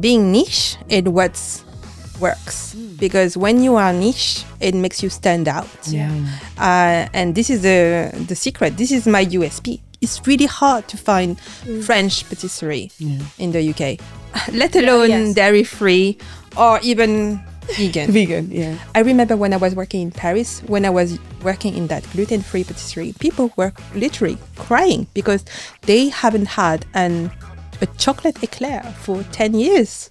being niche is what works, because when you are niche, it makes you stand out. And this is the secret. This is my USP. It's really hard to find French patisserie in the UK, let alone dairy-free or even vegan. I remember when I was working in Paris, when I was working in that gluten-free patisserie, people were literally crying because they haven't had a chocolate eclair for 10 years.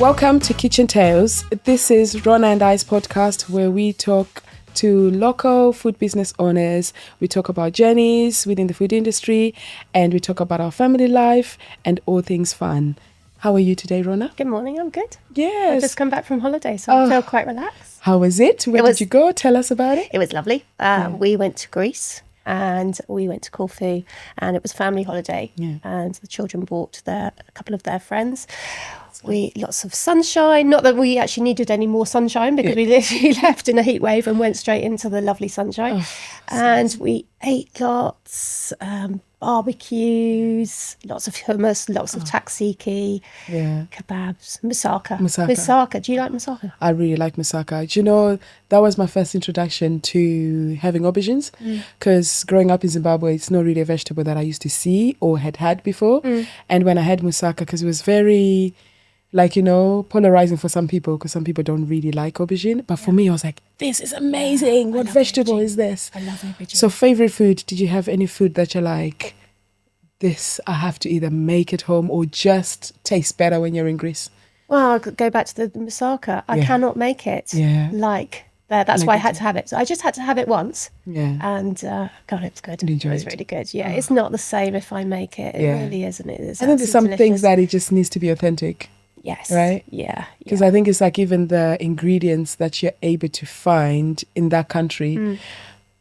Welcome to Kitchen Tales. This is Rhona and I's podcast where we talk to local food business owners. We talk about journeys within the food industry, and we talk about our family life and all things fun. How are you today, Rhona? Good morning, I'm good. Yes. I've just come back from holiday, so I feel quite relaxed. How was it? Where did you go? Tell us about it. It was lovely. We went to Greece and we went to Corfu, and it was a family holiday. And the children brought a couple of their friends. Lots of sunshine. Not that we actually needed any more sunshine, because we literally left in a heat wave and went straight into the lovely sunshine. And we ate lots, barbecues, lots of hummus, lots of tzatziki, kebabs, moussaka. Do you like moussaka? I really like moussaka. Do you know, that was my first introduction to having aubergines, because growing up in Zimbabwe, it's not really a vegetable that I used to see or had before. And when I had moussaka, because it was very, polarizing for some people, because some people don't really like aubergine. But for me, I was like, this is amazing. What vegetable is this? I love aubergine. So favorite food, did you have any food that you're like, this I have to either make at home or just taste better when you're in Greece? Well, I'll go back to the moussaka. I cannot make it like that. That's why I had to have it. So I just had to have it once. And God, it was good. It was really good. Yeah, it's not the same if I make it. It really isn't. I think there's some things that it just needs to be authentic. Yes. Right? Yeah. Because I think it's like even the ingredients that you're able to find in that country,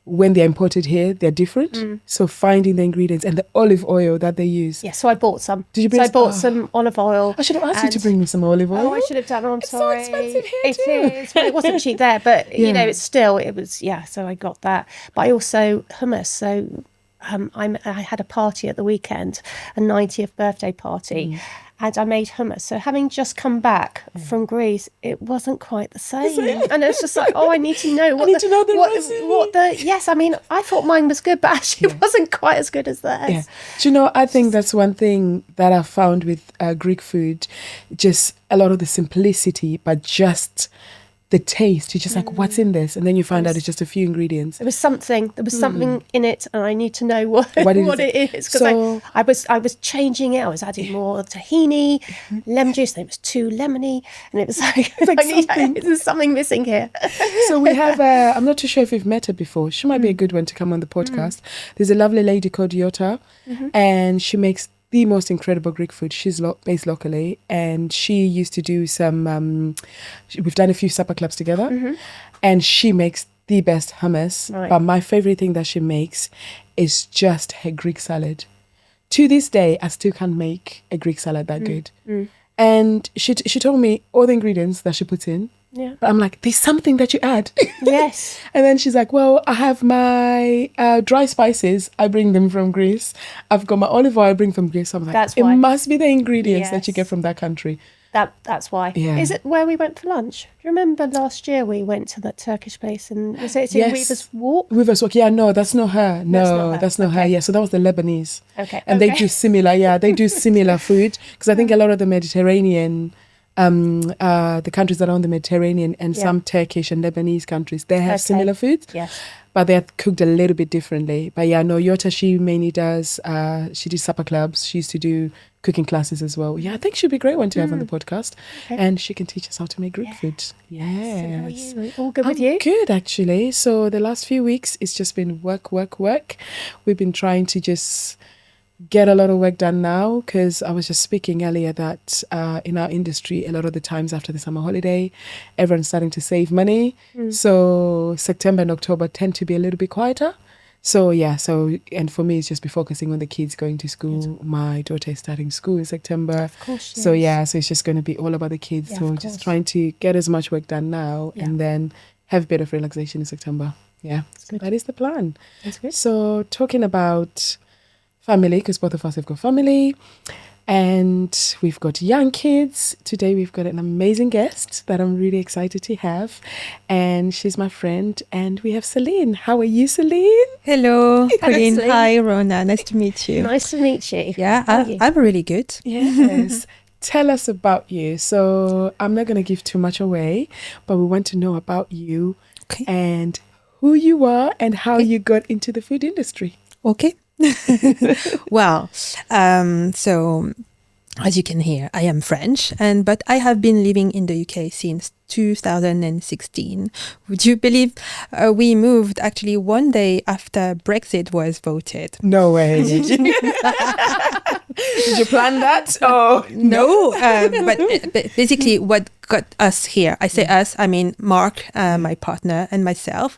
when they're imported here, they're different. So finding the ingredients and the olive oil that they use. Yeah, so I bought some. Did you bring I bought some olive oil. I should have asked you to bring me some olive oil. Oh, I should have done. I'm sorry. It's so expensive here It too. is. Well, it wasn't cheap there, but it was, so I got that. But I also, hummus. So I had a party at the weekend, a 90th birthday party. And I made hummus. So having just come back from Greece, it wasn't quite the same. And it's just like, I need to know yes, I mean, I thought mine was good, but actually it wasn't quite as good as theirs. Yeah. Do you know, I think that's one thing that I found with Greek food, just a lot of the simplicity, but just the taste. You're just like, what's in this? And then you find out it's just a few ingredients. There was something in it, and I need to know what it is. Because I was changing it. I was adding more tahini, lemon juice. Then it was too lemony, and it was like, there's something missing here. So we have, I'm not too sure if we've met her before. She might be a good one to come on the podcast. There's a lovely lady called Yota, and she makes the most incredible Greek food. She's based locally, and she used to do some, we've done a few supper clubs together, and she makes the best hummus. But my favorite thing that she makes is just her Greek salad. To this day, I still can't make a Greek salad that good. And she told me all the ingredients that she puts in. Yeah. But I'm like, there's something that you add. Yes. And then she's like, well, I have my dry spices. I bring them from Greece. I've got my olive oil I bring from Greece. So I'm like, that's why. It must be the ingredients that you get from that country. That's why. Yeah. Is it where we went for lunch? Do you remember last year we went to that Turkish place, and was it in Weaver's Walk? Weaver's Walk. Yeah, no, that's not her. No, that's not her. Yeah, so that was the Lebanese. Okay. And they do similar. Yeah, they do similar food, because I think a lot of the Mediterranean, the countries that are on the Mediterranean, and some Turkish and Lebanese countries, they have similar foods. Yes. But they're cooked a little bit differently. But yeah, no, Yota, she mainly does, she did supper clubs. She used to do cooking classes as well. Yeah, I think she'd be a great one to have on the podcast. Okay. And she can teach us how to make Greek food. Yes. So how are you? All good with you? Good, actually. So the last few weeks, it's just been work. We've been trying to just get a lot of work done now, because I was just speaking earlier that in our industry, a lot of the times after the summer holiday, everyone's starting to save money. So September and October tend to be a little bit quieter. So and for me, it's just be focusing on the kids going to school. My daughter is starting school in September. Of course, yes. So it's just going to be all about the kids. So just trying to get as much work done now and then have a bit of relaxation in September. Yeah, that is the plan. That's good. So talking about family, because both of us have got family and we've got young kids. Today we've got an amazing guest that I'm really excited to have. And she's my friend. And we have Céline. How are you, Céline? Hello, Colline. Céline. Hi, Rhona. Nice to meet you. Nice to meet you. Yeah, How are you? I'm really good. Yes. Tell us about you. So I'm not going to give too much away, but we want to know about you Okay. and who you are and how you got into the food industry. Okay. Well, so as you can hear, I am French, but I have been living in the UK since 2016. Would you believe we moved actually one day after Brexit was voted? No way. Did you plan that? Oh, No, but basically what got us here, I say us, I mean Mark, my partner, and myself.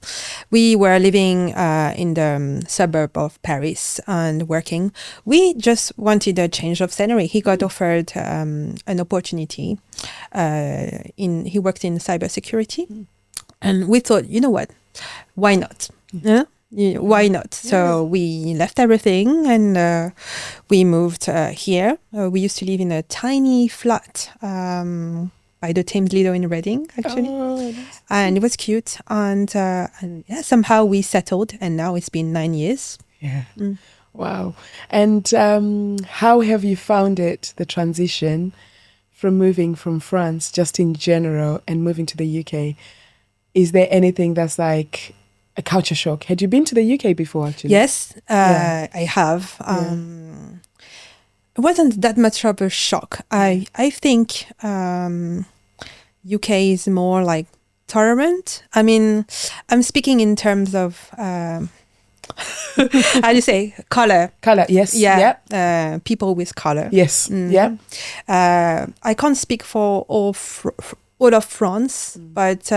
We were living in the suburb of Paris and working. We just wanted a change of scenery. He got offered an opportunity. He worked in cybersecurity, and we thought, you know what, why not? Yeah? Why not? So we left everything and we moved here. We used to live in a tiny flat by the Thames Lido in Reading, actually. Oh, nice. And it was cute. And yeah, somehow we settled, and now it's been 9 years. Yeah. Wow. And how have you found it, the transition from moving from France, just in general, and moving to the UK? Is there anything that's like a culture shock? Had you been to the UK before, actually? Yes, I have. It wasn't that much of a shock. I think UK is more like tolerant. I mean, I'm speaking in terms of how do you say color? Color, yes. Yeah, Yeah. people with color. Yes. Yeah. I can't speak for all of France, but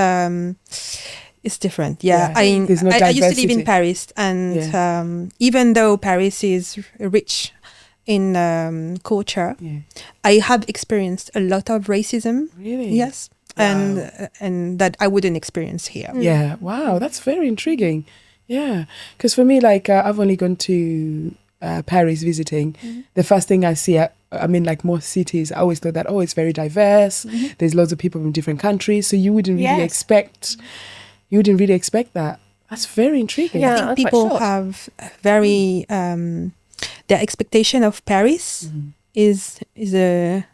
it's different. Yeah, Yeah. There's no I used to live in diversity. Paris, and even though Paris is rich in culture, I have experienced a lot of racism. Really? Yes, and that I wouldn't experience here. Yeah. Wow, that's very intriguing. Yeah, because for me, like I've only gone to Paris visiting. The first thing I see, I mean, like most cities, I always thought that it's very diverse. There's lots of people from different countries, so you wouldn't really expect. You wouldn't really expect that. That's very intriguing. Yeah. I I'm think quite people shocked. have very their expectation of Paris is a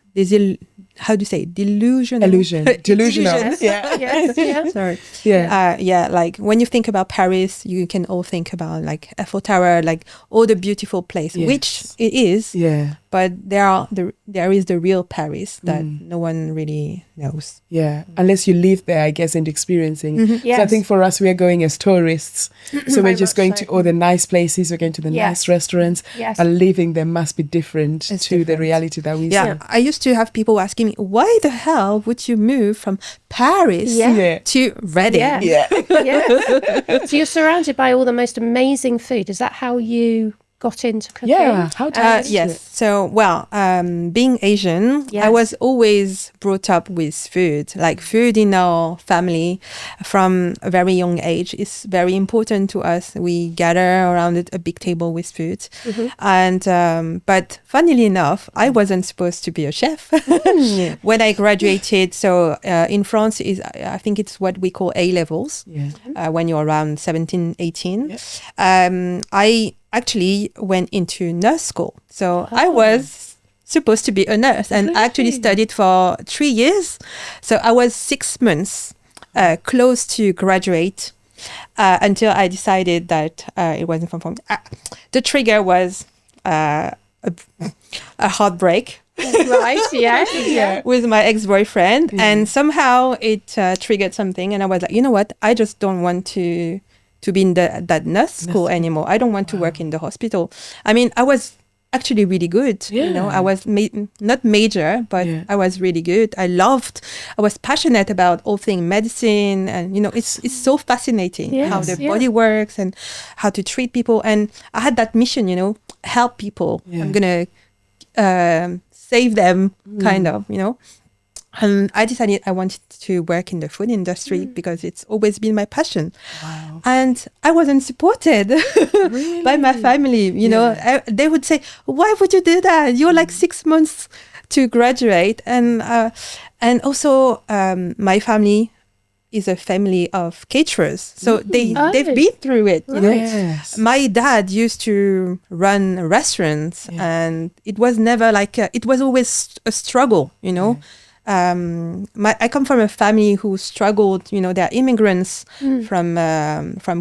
how do you say delusional? Delusional. Yes. Yeah. Yes. Yeah. Sorry. Yeah. Like when you think about Paris, you can all think about like Eiffel Tower, like all the beautiful place, Yes. which it is. Yeah. But there is the real Paris that no one really knows. Yeah. Unless you live there, I guess, and experiencing. So I Yes. think for us, we are going as tourists. So we're Very just much going so. to all the nice places. We're going to the nice restaurants. Yes. And living there must be different It's to the different. reality that we Yeah, I used to have people asking me, why the hell would you move from Paris Yeah. Yeah. to Reading? Yeah. see. Yeah. Yeah. So you're surrounded by all the most amazing food. Is that how you got into cooking? Yeah. How do you do Yes. it? So, well, being Asian, I Yes. was always brought up with food. Like food in our family from a very young age is very important to us. We gather around a big table with food. And, but funnily enough, I wasn't supposed to be a chef when I graduated. So in France, I think it's what we call A levels. Yeah. When you're around 17, 18. Yeah. I actually went into nurse school. So I was supposed to be a nurse and actually studied for 3 years. So I was 6 months close to graduate until I decided that it wasn't fun for me. The trigger was a heartbreak. Right. Yeah. Yeah. With my ex-boyfriend, and somehow it triggered something, and I was like, you know what, I just don't want to be in that nurse school anymore. I don't want to work in the hospital. I mean, I was actually really good. You know, I was not major, but I was really good. I was passionate about all things medicine, and you know, it's so fascinating how the body works and how to treat people. And I had that mission, you know, help people. I'm gonna save them, kind of, you know. And I decided I wanted to work in the food industry because it's always been my passion. Wow. And I wasn't supported by my family. You know, they would say, "Why would you do that? You're like 6 months to graduate." And also my family is a family of caterers, so they've been through it. You know, Yes. my dad used to run restaurants, and it was never like it was always a struggle. You know. I come from a family who struggled. You know, they're immigrants from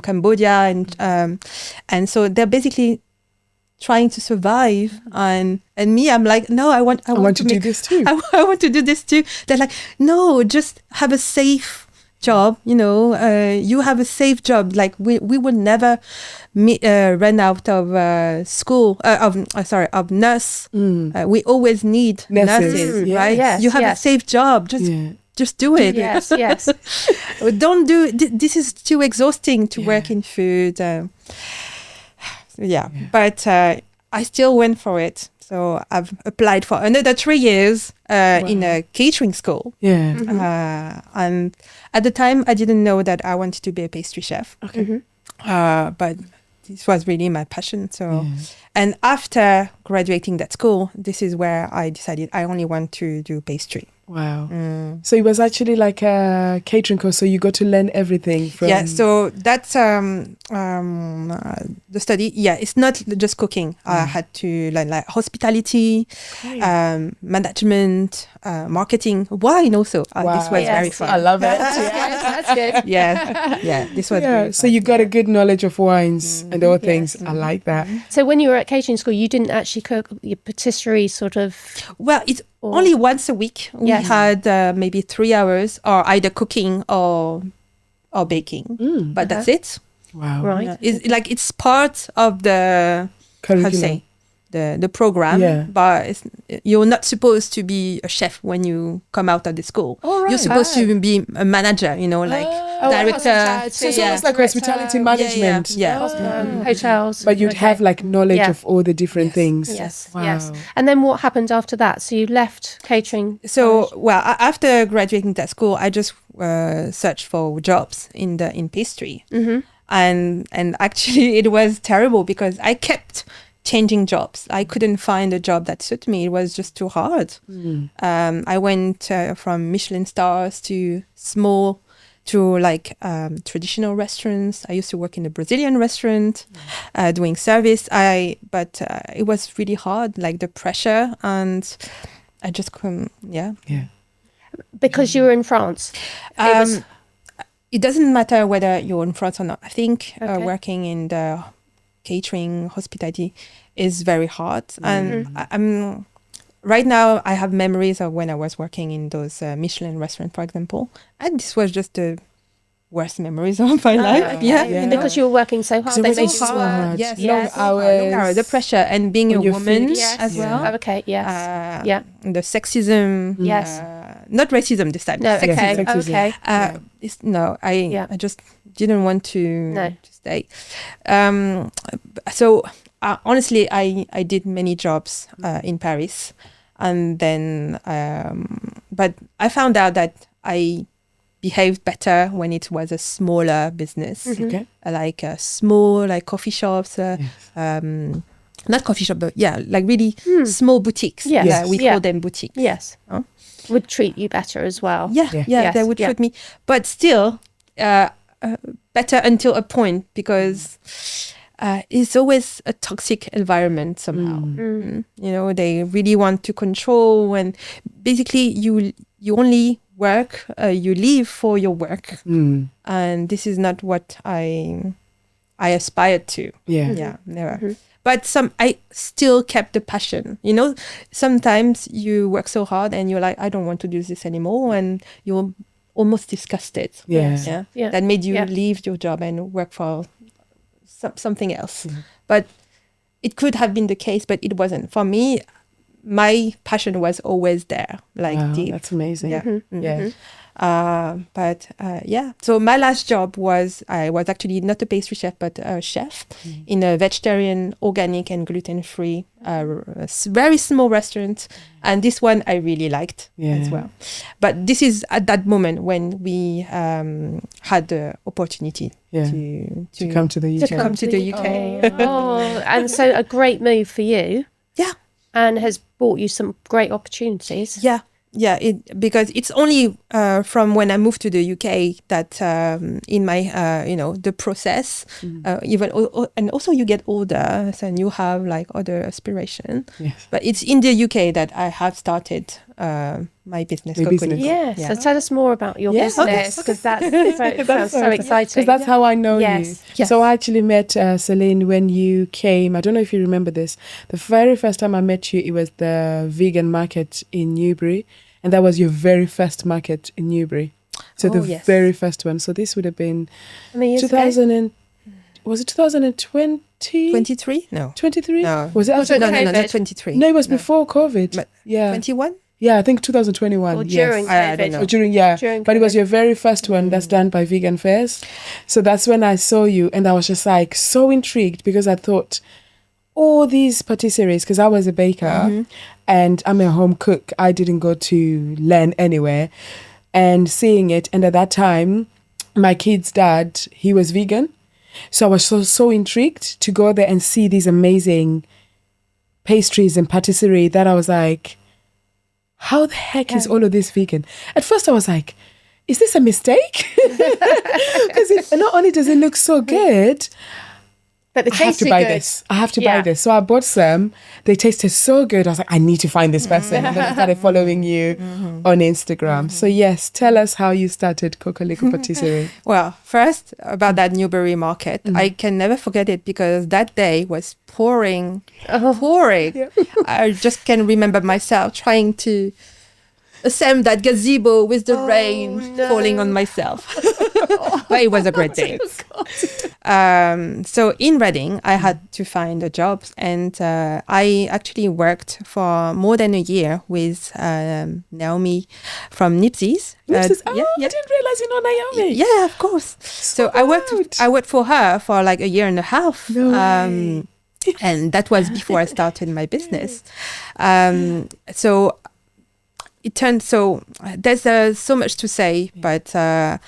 Cambodia, and so they're basically trying to survive. And me, I'm like, no, I want to do this too. I want to do this too. They're like, no, just have a safe job. You know, you have a safe job. Like we would never run out of school of nurse. We always need nurses, right? Yes, you have a safe job. Just do it. Yes. Don't do this is too exhausting to work in food. But I still went for it. So I've applied for another 3 years in a catering school. And at the time, I didn't know that I wanted to be a pastry chef. Okay. But this was really my passion. So, and after graduating that school, this is where I decided I only want to do pastry. Wow. So it was actually like a catering course. So you got to learn everything from... Yeah, so that's the study. Yeah, it's not just cooking. I had to learn like hospitality, management, marketing, wine also. This was very fun. I love it. That's good. Yeah, this was really So fun. you got a good knowledge of wines and all things. I like that. So when you were at catering school, you didn't actually cook your patisserie sort of... Well, it's only once a week. We had maybe 3 hours, or either cooking or baking. But that's it. Wow. Right. Yeah. It's part of the Curriculum. the program, but you're not supposed to be a chef when you come out of the school. Oh, right. You're supposed to be a manager, you know, like director. So it's almost like hospitality management. Hotels. But you'd have like knowledge of all the different things. Yes. Wow. And then what happened after that? So you left catering. So, well, after graduating that school, I just searched for jobs in pastry. And actually it was terrible because I kept changing jobs. I couldn't find a job that suited me. It was just too hard. I went from Michelin stars to traditional restaurants. I used to work in a Brazilian restaurant doing service. But it was really hard, like the pressure, and I just couldn't. Because you were in France. It doesn't matter whether you're in France or not. I think working in the catering hospitality is very hard. And I'm right now I have memories of when I was working in those Michelin restaurants, for example, and this was just the worst memories of my life. Because you were working so hard. They made so you hard. work. Long hours. The pressure, and being a woman feet. as well. The sexism. Not racism this time. No, sexism. I just didn't want to stay. So honestly, I did many jobs in Paris, and then but I found out that I behaved better when it was a smaller business, like small, like coffee shops, not coffee shop, but like really small boutiques. We call them boutiques. Yes, would treat you better as well. They would treat me, but still better until a point, because it's always a toxic environment somehow. You know, they really want to control, and basically you only work, you live for your work, and this is not what I aspired to. Never. But I still kept the passion. You know, sometimes you work so hard and you're like, I don't want to do this anymore, and you're almost disgusted. That made you leave your job and work for something else. But it could have been the case, but it wasn't. For me, my passion was always there, like deep. That's amazing. So my last job I was actually not a pastry chef, but a chef in a vegetarian, organic and gluten-free, very small restaurant. And this one I really liked as well. But this is at that moment when we had the opportunity to come to the UK. To come to the UK. And so a great move for you. Yeah. And has brought you some great opportunities. Yeah, because it's only from when I moved to the UK that in my, the process, and also you get older and you have like other aspiration. Yes. But it's in the UK that I have started my business. Yeah. So tell us more about your business, because that sounds so exciting. Because that's how I know you. Yes. So I actually met Céline when you came. I don't know if you remember this. The very first time I met you, it was the vegan market in Newbury. And that was your very first market in Newbury. So very first one. So this would have been 2000 was it 2020? 23? No. 23? No. Was it after No, not 23. No, it was before COVID. But 21? 21? Yeah, I think 2021. Or during I don't know. Or during, but it was your very first one that's done by Vegan Fairs. So that's when I saw you, and I was just like so intrigued, because I thought all these patisseries, because I was a baker and I'm a home cook. I didn't go to learn anywhere, and seeing it. And at that time, my kid's dad, he was vegan. So I was so intrigued to go there and see these amazing pastries and patisserie that I was like, how the heck is all of this vegan? At first I was like, is this a mistake? Because not only does it look so good, but I have to buy this. I have to buy this. So I bought some. They tasted so good. I was like, I need to find this person. And then I started following you on Instagram. So yes, tell us how you started Cocolico Patisserie. Well, first about that Newbury market, I can never forget it, because that day was pouring. Yeah. I just can remember myself trying to assemble that gazebo with the rain falling on myself. But it was a great day. So in Reading, I had to find a job, and I actually worked for more than a year with Naomi from Nipsey's. I didn't realize you know Naomi. Yeah, of course. So I worked for her for like a year and a half. And that was before I started my business. So it turned, so there's so much to say, but I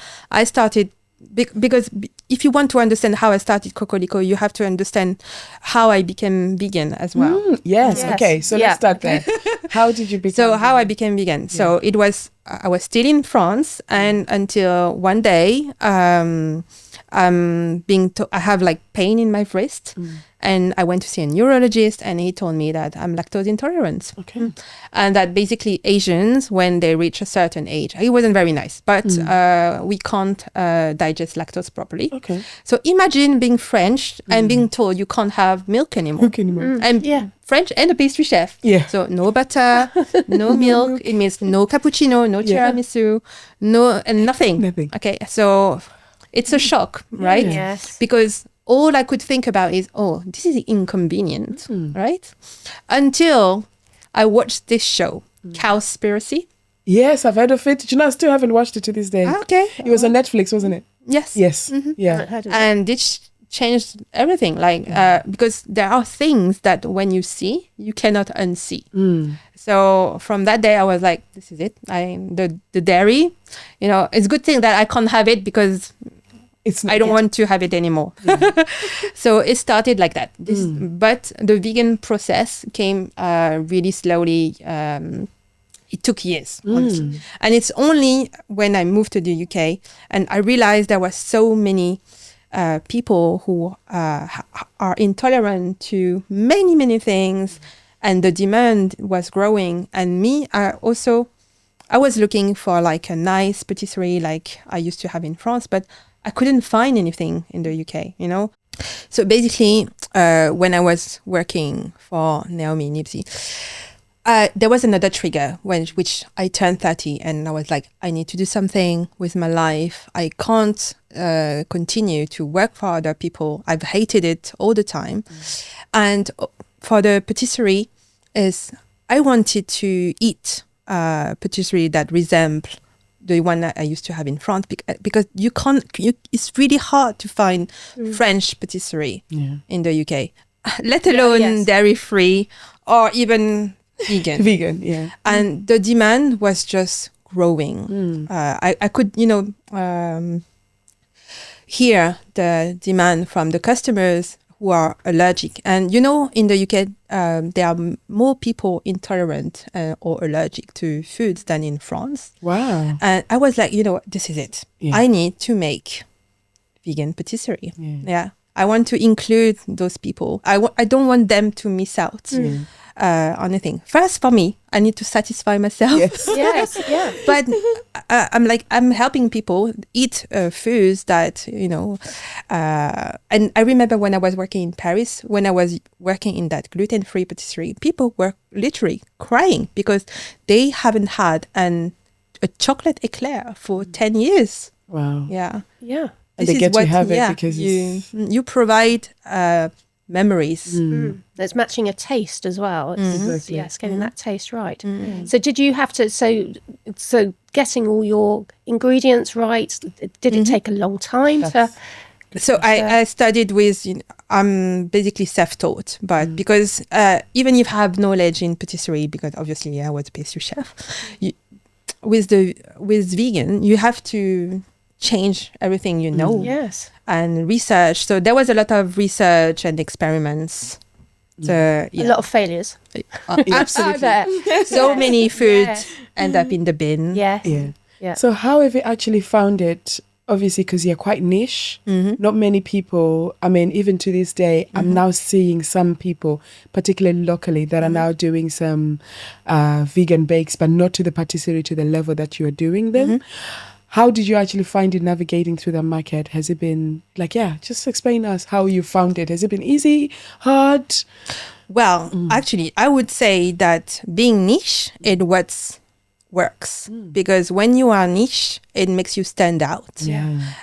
started because if you want to understand how I started Cocolico, you have to understand how I became vegan as well. Yes. Okay. So let's start there. How did you become? So how I became vegan. So it was, I was still in France, and until one day, I have like pain in my wrist. And I went to see a neurologist, and he told me that I'm lactose intolerant. Okay. And that basically Asians, when they reach a certain age, he wasn't very nice, but we can't digest lactose properly. Okay. So imagine being French and being told you can't have milk anymore. And French and a pastry chef. Yeah. So no butter, no milk. It means no cappuccino, no tiramisu, and nothing. Nothing. Okay. So it's a shock, right? Yes. Because all I could think about is, this is inconvenient, right? Until I watched this show, Cowspiracy. Yes, I've heard of it. I still haven't watched it to this day. Okay. It was on Netflix, wasn't it? Yes. Yes. Yeah. And this changed everything. Like, because there are things that when you see, you cannot unsee. So from that day, I was like, this is it. The dairy, it's a good thing that I can't have it, because I don't want to have it anymore. So it started like that. But the vegan process came really slowly. It took years, honestly. And it's only when I moved to the UK and I realized there were so many people who are intolerant to many, many things, and the demand was growing. And me, I was looking for like a nice patisserie like I used to have in France, but I couldn't find anything in the UK, So basically, when I was working for Naomi Nipsey, there was another trigger which I turned 30, and I was like, I need to do something with my life. I can't continue to work for other people. I've hated it all the time. And for the patisserie, I wanted to eat patisserie that resembled the one that I used to have in France, because you can't. It's really hard to find French patisserie in the UK, let alone dairy-free or even vegan. Vegan, yeah. And the demand was just growing. I could, hear the demand from the customers who are allergic. And, in the UK, there are more people intolerant or allergic to foods than in France. Wow. And I was like, this is it. Yeah. I need to make vegan patisserie. Yeah. I want to include those people. I don't want them to miss out on anything. First, for me, I need to satisfy myself. Yes, yeah. But I'm helping people eat foods that, and I remember when I was working in Paris, when I was working in that gluten-free patisserie, people were literally crying because they haven't had a chocolate éclair for 10 years. Wow. Yeah. Yeah. And they get to have it because you provide memories. It's matching a taste as well. Exactly. Yes, getting that taste right. So did you have to, so getting all your ingredients right, did it take a long time to... So I studied with, I'm basically self-taught, but because even if I have knowledge in patisserie, because obviously I was a pastry chef, with vegan, you have to change everything Yes. and research. So there was a lot of research and experiments. So, a lot of failures. Absolutely. So many foods end up in the bin. Yeah. So how have you actually found it? Obviously, because you're quite niche. Not many people, even to this day, I'm now seeing some people, particularly locally, that are now doing some vegan bakes, but not to the patisserie, to the level that you are doing them. How did you actually find it navigating through the market? Has it been just explain us how you found it. Has it been easy, hard? Well, actually, I would say that being niche is what works, because when you are niche, it makes you stand out.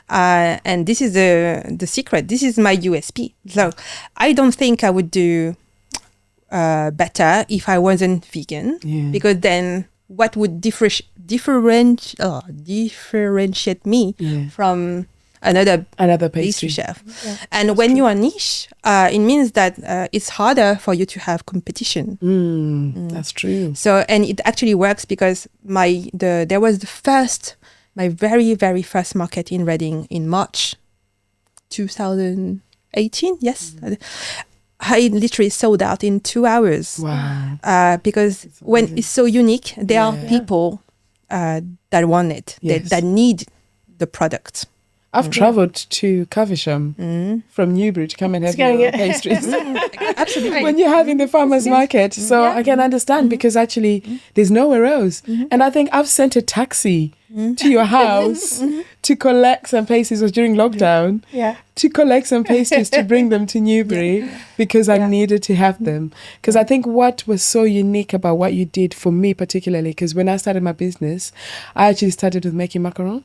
And this is the secret. This is my USP. So I don't think I would do better if I wasn't vegan, because then what would differentiate me from another pastry chef? And when you are niche, it means that it's harder for you to have competition. That's true. So, and it actually works because there was my very, very first market in Reading in March 2018. Yes. I literally sold out in 2 hours. Wow. Because when it's so unique, there are people that want it, that need the product. I've traveled to Caversham from Newbury to come and have your pastries. Absolutely. When you're having the farmer's market. So I can understand because actually there's nowhere else. And I think I've sent a taxi to your house to collect some pastries. It was during lockdown. To collect some pastries to bring them to Newbury because I needed to have them. Because I think what was so unique about what you did for me particularly, because when I started my business, I actually started with making macaron.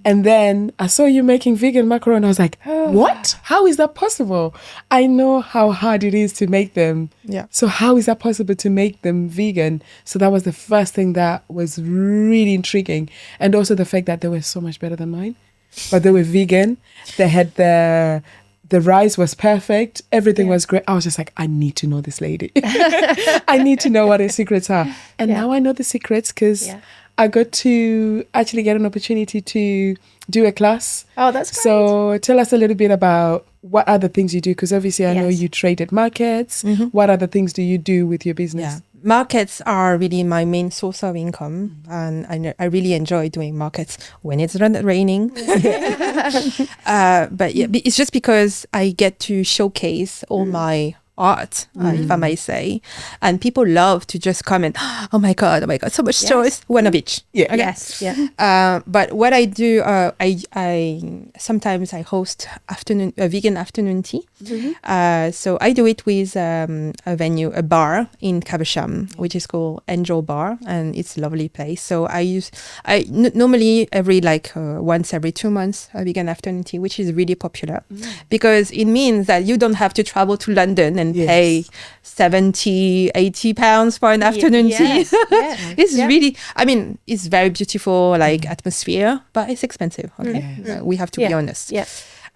And then I saw you making vegan macaron. I was like, what? How is that possible? I know how hard it is to make them. So how is that possible to make them vegan? So that was the first thing that was really intriguing. And also the fact that they were so much better than mine. But they were vegan. They had the rice was perfect. Everything was great. I was just like, I need to know this lady. I need to know what her secrets are. And now I know the secrets because I got to actually get an opportunity to do a class. Oh, that's great. So tell us a little bit about what other things you do, because obviously I know you trade at markets. What other things do you do with your business? Markets are really my main source of income, and I really enjoy doing markets when it's raining. But it's just because I get to showcase all my art, if I may say, and people love to just comment, oh my god, so much choice, one of each. But what I do, I sometimes I host a vegan afternoon tea. So I do it with a bar in Caversham, which is called Angel Bar, and it's a lovely place. So I normally once every 2 months a vegan afternoon tea, which is really popular because it means that you don't have to travel to London and and pay 70, 80 pounds for an afternoon tea. It's really, I mean, it's very beautiful, like atmosphere, but it's expensive. Okay, we have to be honest.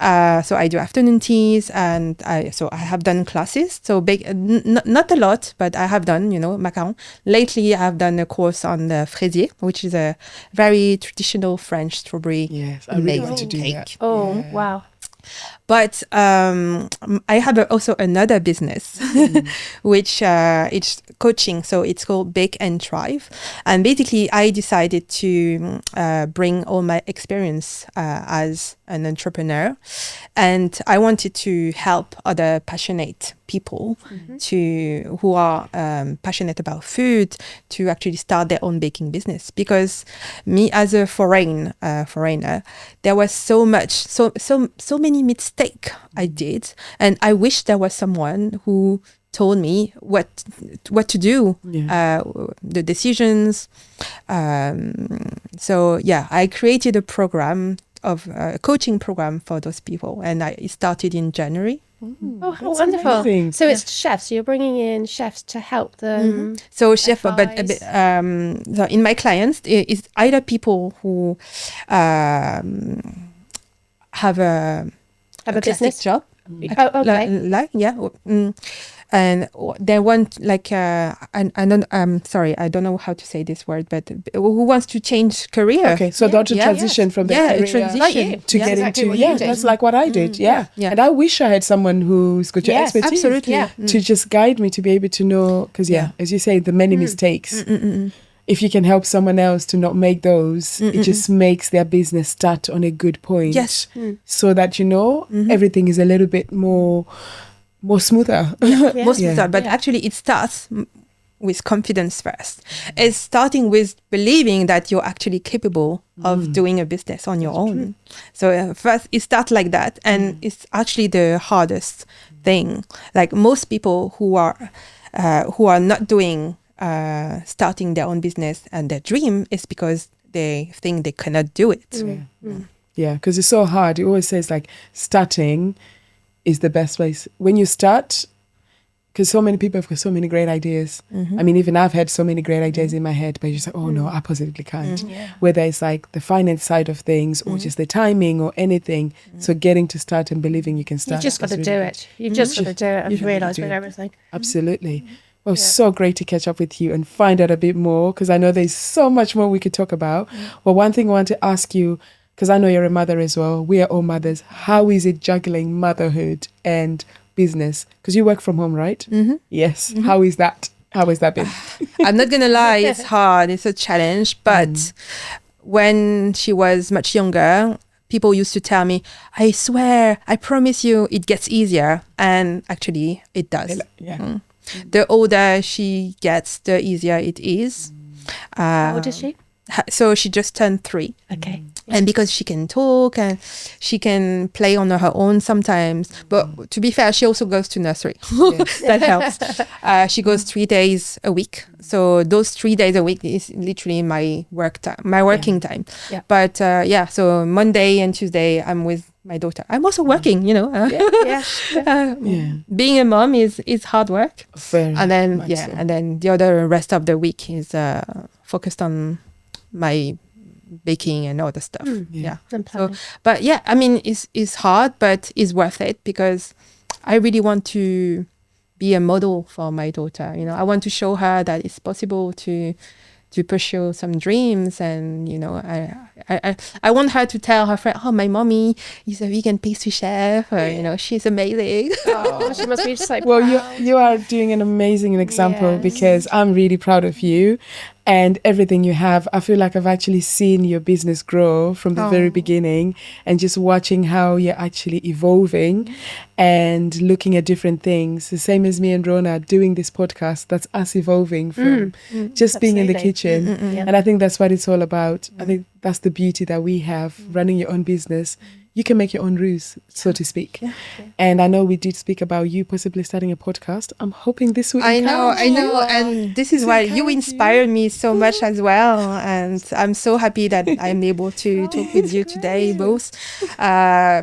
So I do afternoon teas, and I have done classes. So not a lot, but I have done, macaron. Lately, I have done a course on the fraisier, which is a very traditional French strawberry. Yes, I really want to do that. Oh, wow. But I have also another business, which it's coaching. So it's called Bake and Thrive. And basically, I decided to bring all my experience as an entrepreneur. And I wanted to help other passionate people who are passionate about food to actually start their own baking business. Because me as a foreigner, there was so many mistakes I did, and I wish there was someone who told me what to do, the decisions. I created a program a coaching program for those people, and it started in January. Oh, how wonderful! Amazing. So it's chefs. So you're bringing in chefs to help them. So chef, so in my clients, it's either people who have a business job. Oh, okay. And they want I don't know how to say this word, but who wants to change career? Okay, so don't transition from the career to get into that's like what I did. And I wish I had someone who's got your expertise, absolutely, to just guide me to be able to know, because as you say, the many mistakes. If you can help someone else to not make those, it just makes their business start on a good point. Yes. So that, everything is a little bit more smoother. More smoother. But actually it starts with confidence first. It's starting with believing that you're actually capable of doing a business on your own. So first it starts like that, and it's actually the hardest thing. Like most people who are not doing starting their own business and their dream is because they think they cannot do it. Yeah, because it's so hard. It always says like starting is the best place. When you start, because so many people have got so many great ideas. I mean, even I've had so many great ideas in my head, but you're just like, oh no, I positively can't. Whether it's like the finance side of things or just the timing or anything. So getting to start and believing you can start. You've just got to do it. You've just got to do it and realise with everything. Absolutely. Well, so great to catch up with you and find out a bit more, because I know there's so much more we could talk about. Well, one thing I want to ask you, because I know you're a mother as well. We are all mothers. How is it juggling motherhood and business? Because you work from home, right? Yes. How is that? How has that been? I'm not going to lie, it's hard. It's a challenge. But when she was much younger, people used to tell me, I swear, I promise you, it gets easier. And actually, it does. The older she gets, the easier it is. How old is she? So she just turned 3. Okay. And because she can talk and she can play on her own sometimes. But to be fair, she also goes to nursery. That helps. She goes 3 days a week. So those 3 days a week is literally my working time. But so Monday and Tuesday, I'm with my daughter. I'm also working, Being a mom is hard work. And then and then the rest of the week is focused on my baking and other stuff. So, but I mean, it's hard, but it's worth it, because I really want to be a model for my daughter. I want to show her that it's possible to pursue some dreams, and I want her to tell her friend, oh, my mommy is a vegan pastry chef, or she's amazing. She must be so proud. Well, you are doing an amazing example, because I'm really proud of you and everything you have. I feel like I've actually seen your business grow from the very beginning, and just watching how you're actually evolving and looking at different things. The same as me and Rhona doing this podcast, that's us evolving from just being in the kitchen. And I think that's what it's all about. I think that's the beauty that we have, running your own business. You can make your own rules, so to speak. And I know we did speak about you possibly starting a podcast. I'm hoping this will encourage you. I know. And this is why you inspired me so much as well. And I'm so happy that I'm able to talk with you today, both,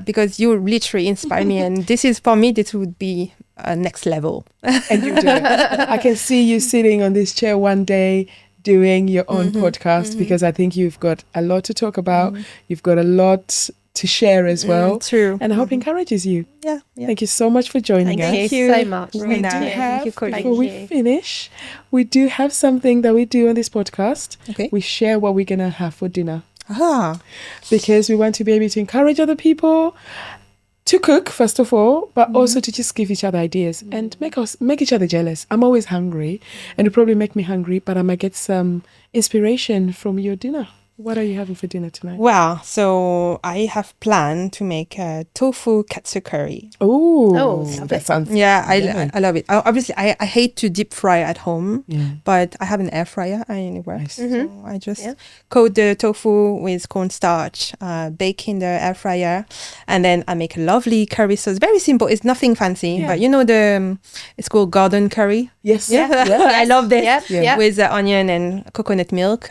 because you literally inspire me. And this is, for me, this would be next level. And you do it. I can see you sitting on this chair one day doing your own podcast, because I think you've got a lot to talk about. You've got a lot to share as well. True. And I hope it encourages you. Yeah. Thank you so much for joining us. Thank you so much. We do have, before we you. finish, we do have something that we do on this podcast. Okay. We share what we're going to have for dinner. Ah. Because we want to be able to encourage other people to cook, first of all, but also to just give each other ideas and make each other jealous. I'm always hungry, and it probably make me hungry, but I might get some inspiration from your dinner. What are you having for dinner tonight? Well, so I have planned to make a tofu katsu curry. Oh, love that it. sounds... Yeah, I love it. Obviously, I hate to deep fry at home, but I have an air fryer and it works. So I just coat the tofu with cornstarch, bake in the air fryer, and then I make a lovely curry sauce. Very simple. It's nothing fancy, but you know it's called garden curry. Yes. I love this. With With onion and coconut milk.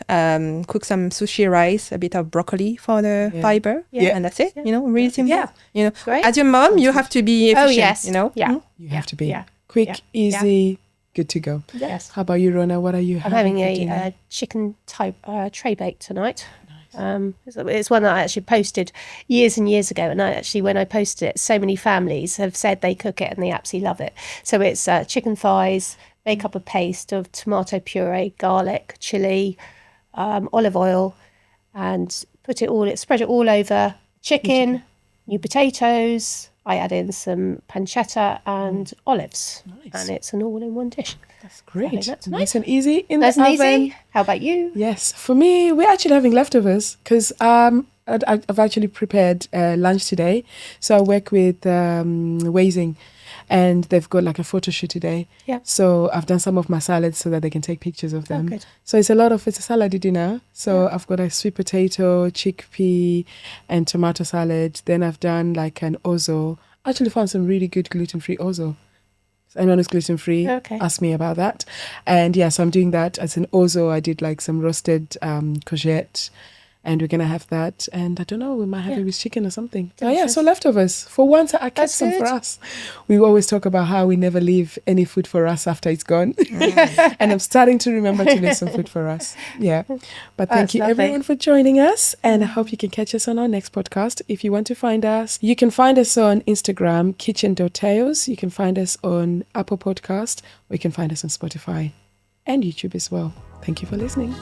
Cook some sushi rice, a bit of broccoli for the fiber, and that's it. You know, really simple. Yeah. You know, Great. as your mom, you have to be efficient. Oh, yes. You know, Yeah. You have to be Yeah. quick, easy, good to go. Yes. How about you, Rhona? What are you I'm having having for dinner? a chicken type tray bake tonight. It's one that I actually posted years and years ago, and when I posted it, so many families have said they cook it and they absolutely love it. So it's chicken thighs, make up a paste of tomato puree, garlic, chili, olive oil, and spread it all over chicken, new potatoes. I add in some pancetta and olives, and it's an all-in-one dish. That's great. that's Nice and easy in Nice the and oven. easy. How about you? Yes, for me, we're actually having leftovers because I've actually prepared lunch today. So I work with Wazing, and they've got like a photo shoot today. Yeah. So I've done some of my salads so that they can take pictures of them. good. So it's a salad dinner. So I've got a sweet potato, chickpea, and tomato salad. Then I've done like an ozo. I actually found some really good gluten-free ozo. So anyone who's gluten-free, ask me about that. And so I'm doing that as an ozo. I did like some roasted courgette, and we're going to have that. And I don't know, we might have it with chicken or something. So leftovers. For once, I kept some for us. We always talk about how we never leave any food for us after it's gone. And I'm starting to remember to leave some food for us. Yeah. But thank you everyone for joining us. And I hope you can catch us on our next podcast. If you want to find us, you can find us on Instagram, kitchen.tales. You can find us on Apple Podcast, or you can find us on Spotify and YouTube as well. Thank you for listening.